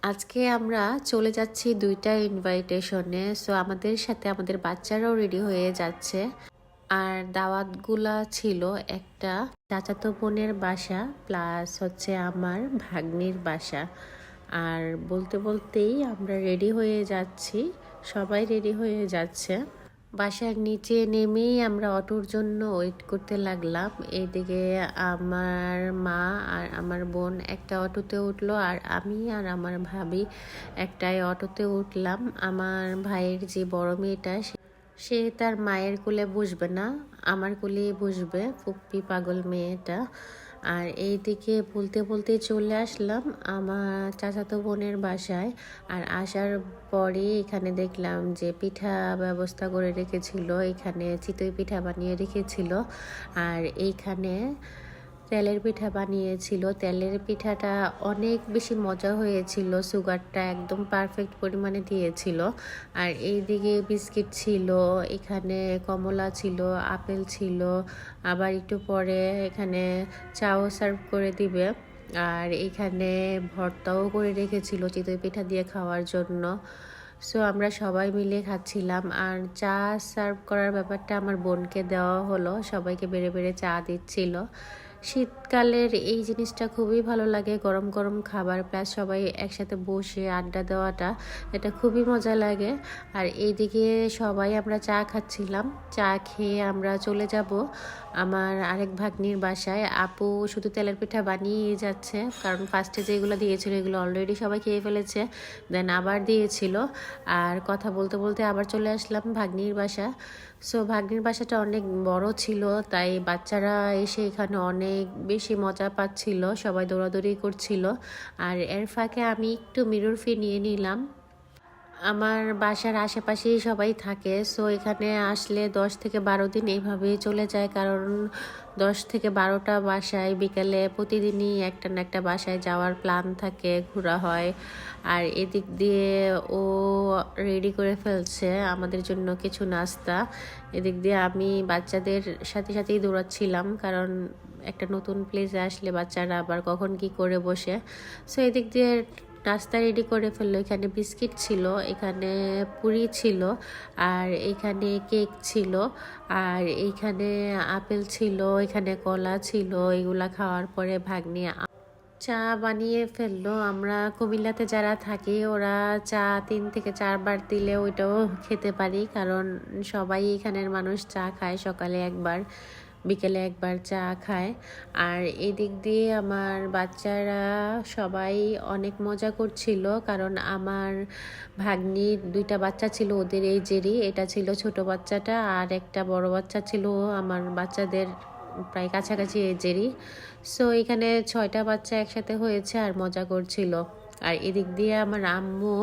আজকে আমরা চলে যাচ্ছি ২টা ইনভাইটেশনে। সো আমাদের সাথে আমাদের বাচ্চারাও রেডি হয়ে যাচ্ছে। আর দাওয়াতগুলা ছিল একটা চাচাতো বোনের বাসা প্লাস হচ্ছে আমার ভাগ্নির বাসা। আর বলতে বলতেই আমরা রেডি হয়ে যাচ্ছি, সবাই রেডি হয়ে যাচ্ছে। বাসার নিচে নেমেই আমরা অটোর জন্য ওয়েট করতে লাগলাম। এইদিকে আমার মা আর আমার বোন একটা অটোতে উঠলো, আর আমি আর আমার ভাবি একটাই অটোতে উঠলাম। আমার ভাইয়ের যে বড় মেয়েটা সে তার মায়ের কোলে বসবে না, আমার কোলেই বসবে, ফুপ্পি পাগল মেয়েটা। আর এইদিকে বলতে বলতে চলে আসলাম আমার চাচাতো বোনের বাসায়। আর আসার পরে এখানে দেখলাম যে পিঠা ব্যবস্থা করে রেখেছিল, এখানে চিতই পিঠা বানিয়ে রেখেছিল। আর এইখানে তেলের পিঠা বানিয়েছিল। তেলের পিঠাটা অনেক বেশি মজা হয়েছিল, সুগারটা একদম পারফেক্ট পরিমাণে দিয়েছিল। আর এইদিকে বিস্কিট ছিল, এখানে কমলা ছিল, আপেল ছিল, আবার একটু পরে এখানে চাও সার্ভ করে দিবে। আর এখানে ভর্তাও করে রেখেছিল চিতই পিঠা দিয়ে খাওয়ার জন্য। সো আমরা সবাই মিলে খাচ্ছিলাম। আর চা সার্ভ করার ব্যাপারটা আমার বোনকে দেওয়া হলো, সবাইকে বেড়ে বেড়ে চা দিচ্ছিল। শীতকালের এই জিনিসটা খুবই ভালো লাগে, গরম গরম খাবার প্লাস সবাই একসাথে বসে আড্ডা দেওয়াটা, এটা খুবই মজা লাগে। আর এইদিকে সবাই আমরা চা খাচ্ছিলাম। চা খেয়ে আমরা চলে যাব আমার আরেক ভাগ্নির বাসায়। আপু শুধু তেলের পিঠা বানিয়েই যাচ্ছে, কারণ ফার্স্টে যেগুলো দিয়েছিল এগুলো অলরেডি সবাই খেয়ে ফেলেছে, দেন আবার দিয়েছিল। আর কথা বলতে বলতে আবার চলে আসলাম ভাগ্নির বাসা। সো ভাগ্নির বাসাটা অনেক বড় ছিল, তাই বাচ্চারা এসে এখানে অনেক বেশি মজা পাচ্ছিল, সবাই দৌড়াদৌড়ি করছিল। আর এর ফাঁকে আমি একটু মিরর ফি নিয়ে নিলাম। আমার বাসার আশেপাশেই সবাই থাকে, সো এখানে আসলে 10 থেকে 12 দিন এইভাবেই চলে যায়, কারণ 10 থেকে 12টা বাসায় বিকেলে প্রতিদিনই একটা না একটা বাসায় যাওয়ার প্ল্যান থাকে, ঘোরা হয়। আর এদিক দিয়ে ও রেডি করে ফেলছে আমাদের জন্য কিছু নাস্তা। এদিক দিয়ে আমি বাচ্চাদের সাথে সাথেই দৌড়াচ্ছিলাম, কারণ একটা নতুন প্লেসে আসলে বাচ্চারা আবার কখন কি করে বসে। সো এদিক দিয়ে নাস্তা রেডি করে ফেললো। এখানে বিস্কিট ছিল, এখানে পুরি ছিল, আর এখানে কেক ছিল, আর এইখানে আপেল ছিল, এখানে কলা ছিল। এগুলা খাওয়ার পরে ভাগ্নি চা বানিয়ে ফেললো। আমরা কুমিল্লাতে যারা থাকি ওরা চা 3 থেকে 4 বার দিলে ওইটাও খেতে পারি, কারণ সবাই এখানের মানুষ চা খায়, সকালে একবার বিকেলে একবার চা খায়। আর এদিক দিয়ে আমার বাচ্চারা সবাই অনেক মজা করছিল, কারণ আমার ভাগ্নির 2টা বাচ্চা ছিল ওদের এই জেরি, এটা ছিল ছোট বাচ্চাটা, আর একটা বড় বাচ্চা ছিল আমার বাচ্চাদের প্রায় কাছাকাছি এজেরই। সো এখানে 6টা বাচ্চা একসাথে হয়েছে আর মজা করছিল। আর এদিক দিয়ে আমার আম্মু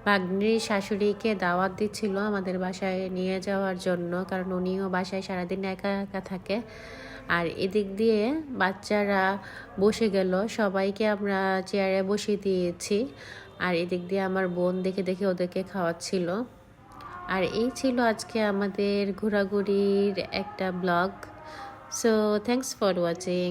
ভাগ্নির শাশুড়িকে দাওয়াত দিচ্ছিল আমাদের বাসায় নিয়ে যাওয়ার জন্য, কারণ উনিও বাসায় সারাদিন একা একা থাকে। আর এদিক দিয়ে বাচ্চারা বসে গেল, সবাইকে আমরা চেয়ারে বসিয়ে দিয়েছি। আর এদিক দিয়ে আমার বোন দেখে দেখে ওদেরকে খাওয়াচ্ছিল। আর এই ছিল আজকে আমাদের ঘোরাঘুরির একটা blog. So thanks for watching.